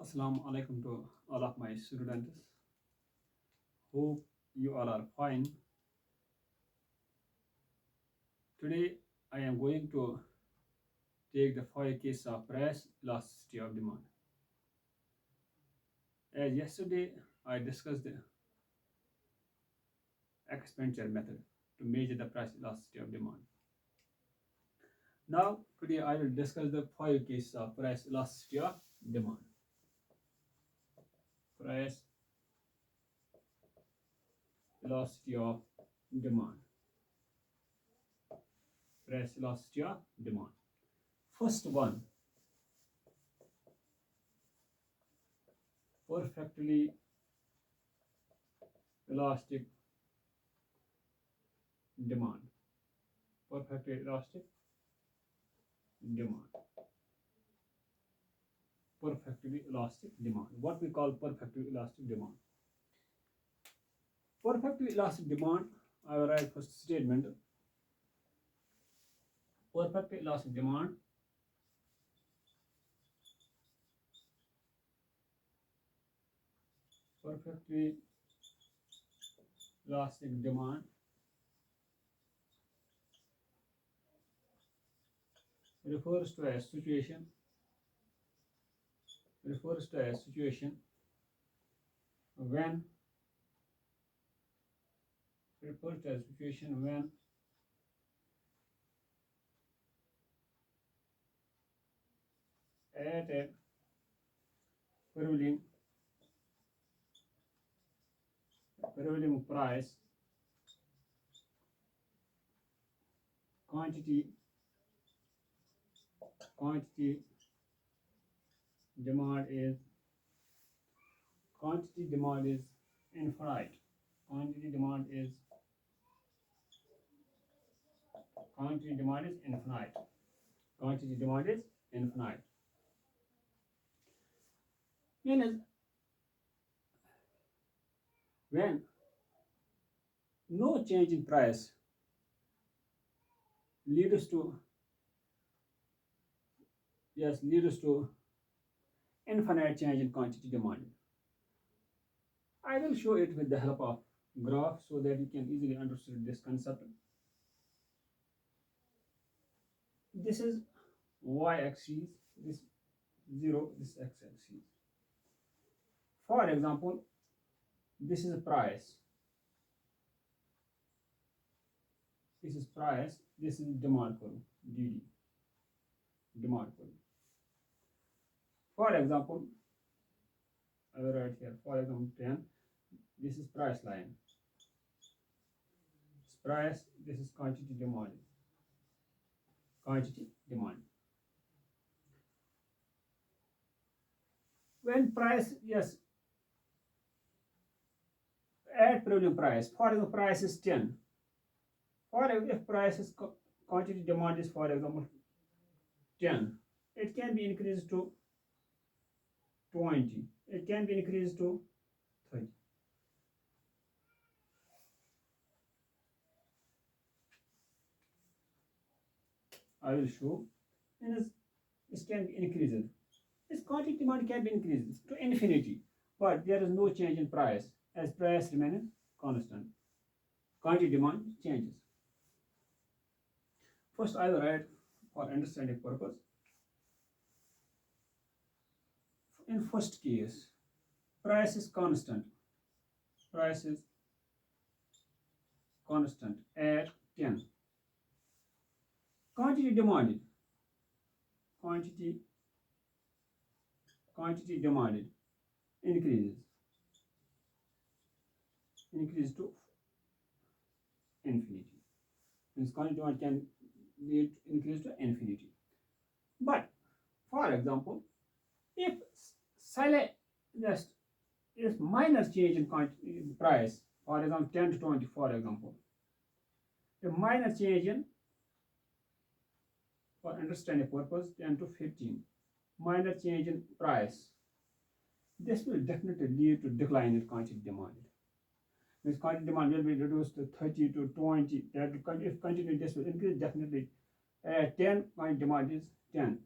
Assalamu alaikum to all of my students. Hope you all are fine. Today I am going to take the 5 case of price elasticity of demand. As yesterday I discussed the expenditure method to measure the price elasticity of demand. Now today I will discuss the 5 cases of price elasticity of demand. Price elasticity of demand. Price elasticity of demand. First one, perfectly elastic demand. Perfectly elastic demand. Perfectly elastic demand. What we call perfectly elastic demand. Perfectly elastic demand, I will write first statement. Perfectly elastic demand perfectly elastic demand refers to a situation when at a prevailing price quantity demand is infinite. Quantity demand is infinite. Quantity demand is infinite. Means when no change in price leads to infinite change in quantity demanded. I will show it with the help of graph so that you can easily understand this concept. This is y-axis, this 0, this x-axis. For example, this is price. This is price. This is demand curve, DD, demand curve. For example, I will write here. For example, 10. This is price line. This price. This is quantity demand. Quantity demand. When price, yes, at prevailing price. For example, price is 10. For example, if price is quantity demand is, for example, 10, it can be increased to 20. It can be increased to 30. I will show. And this can be increased. This quantity demand can be increased to infinity, but there is no change in price as price remains constant. Quantity demand changes. First, I will write for understanding purpose. In first case, price is constant. Price is constant at 10. Quantity demanded. Quantity demanded increase to infinity. Means quantity demand can lead to increase to infinity. But for example, if just if minor change in quantity in price, for example 10 to 20, for example, a minor change in, for understanding purpose, 10 to 15, minor change in price, this will definitely lead to decline in quantity demanded. This quantity demand will be reduced to 30 to 20. That if continue, this will increase definitely. At 10, quantity demand is 10.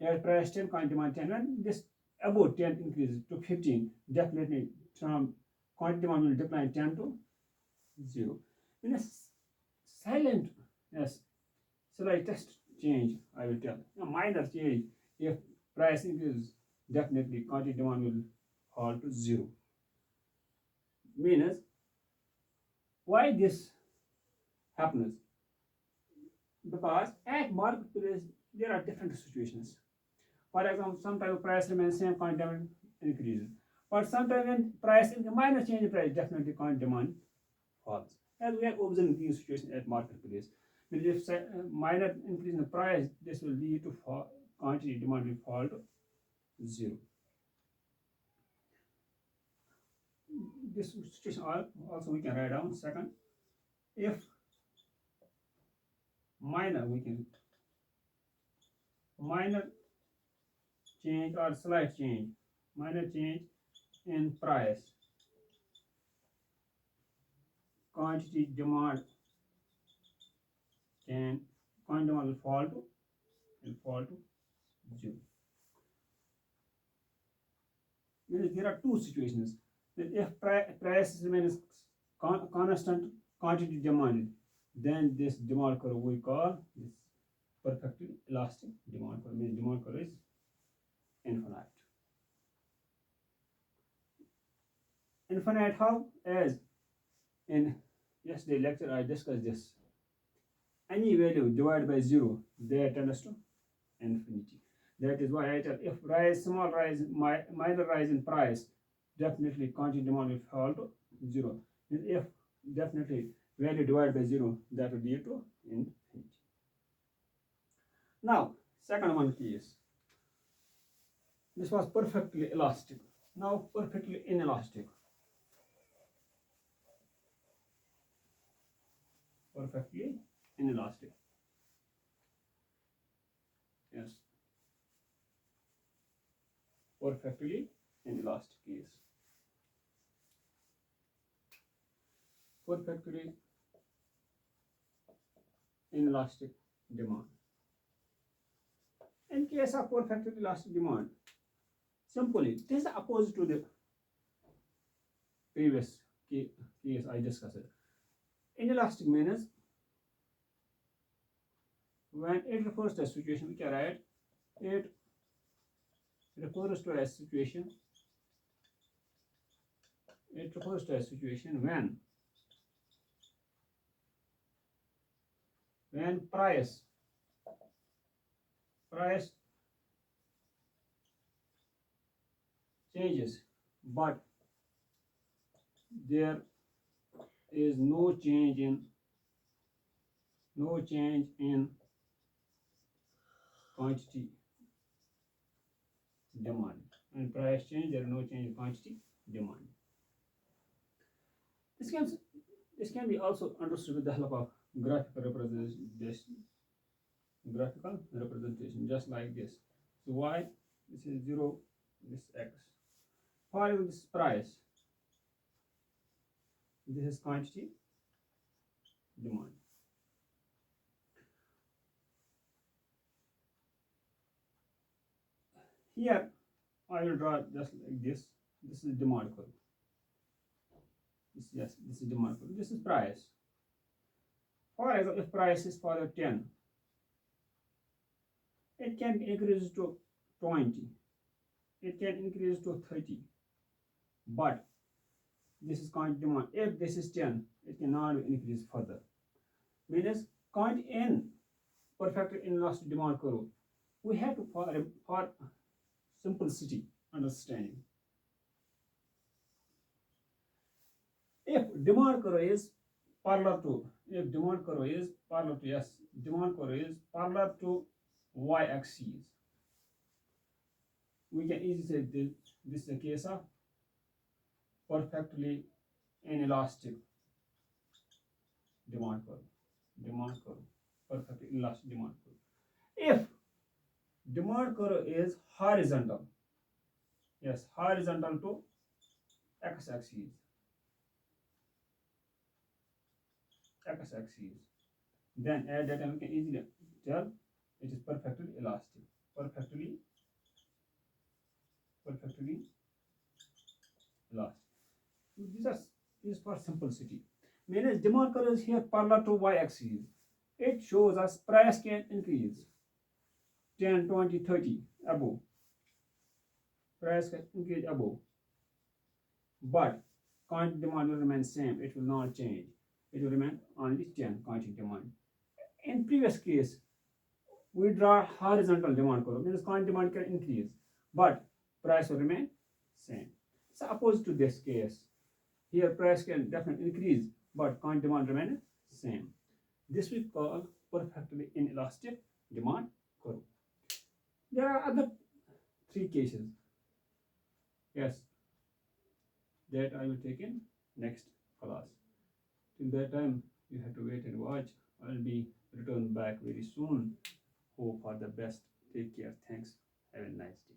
At price 10, quantity demand 10. When this above 10 increases to 15, definitely from quantity demand will decline 10 to 0. In a silent, yes, slightest change, I will tell. A minor change, if price increases, definitely quantity demand will fall to 0. Means why this happens? Because at marketplace there are different situations. For example, sometimes price remains same, quantity demand increases. But sometimes when price in minor change in price, definitely quantity demand falls. As we are observing these situations at marketplace. But if minor increase in the price, this will lead to quantity demand will fall to 0. This situation also we can write down. Second, if minor, we can minor change or slight change, minor change in price, quantity demand can quantity demand will fall to 0. Means there are two situations. If price remains constant, quantity demanded, then this demand curve we call this perfectly elastic demand curve. Means demand curve is infinite. Infinite how? As in yesterday lecture I discussed this. Any value divided by 0, that tends to infinity. That is why I tell if small rise, minor rise in price, definitely quantity demand will fall to 0. If definitely value divided by 0, that will lead to infinity. Now, second one case. This was perfectly elastic. Now, perfectly inelastic. Perfectly inelastic. Yes. Perfectly inelastic case. Perfectly inelastic demand. In case of perfectly elastic demand, simply this is opposite to the previous case I discussed. Inelastic means when it refers to a situation, we can write it refers to a situation. It refers to a situation when price changes, but there is no change in quantity demand. When price change, there is no change in quantity demand. This can this can be also understood with the help of graphical representation, just like this. So y, this is 0, this x. For this price, this is quantity demand. Here I will draw just like this. This is demand curve. This is demand curve. This is price. For example, if price is for 10, it can increase to 20. It can increase to 30. But this is quantity demand. If this is 10, it cannot increase further. Means quantity in perfect inelastic demand curve. We have to for simplicity understanding. If demand curve is parallel to demand curve is parallel to y axis, we can easily say this is a case of perfectly inelastic demand curve, perfectly inelastic demand curve. If demand curve is horizontal, horizontal to x axis, then at that time we can easily tell it is perfectly elastic. Perfectly perfectly elastic. These are these for simplicity. Manage demand curves here parallel to y-axis. It shows us price can increase 10, 20, 30 above. Price can increase above, but quantity demand will remain same. It will not change. It will remain only 10 quantity demand. In previous case, we draw horizontal demand curve, means quantity demand can increase, but price will remain same. So opposed to this case, here price can definitely increase, but quantity demand remain same. This we call perfectly inelastic demand curve. There are other three cases. Yes, that I will take in next class. Till that time, you have to wait and watch. I'll be return back very soon. Hope for the best. Take care. Thanks. Have a nice day.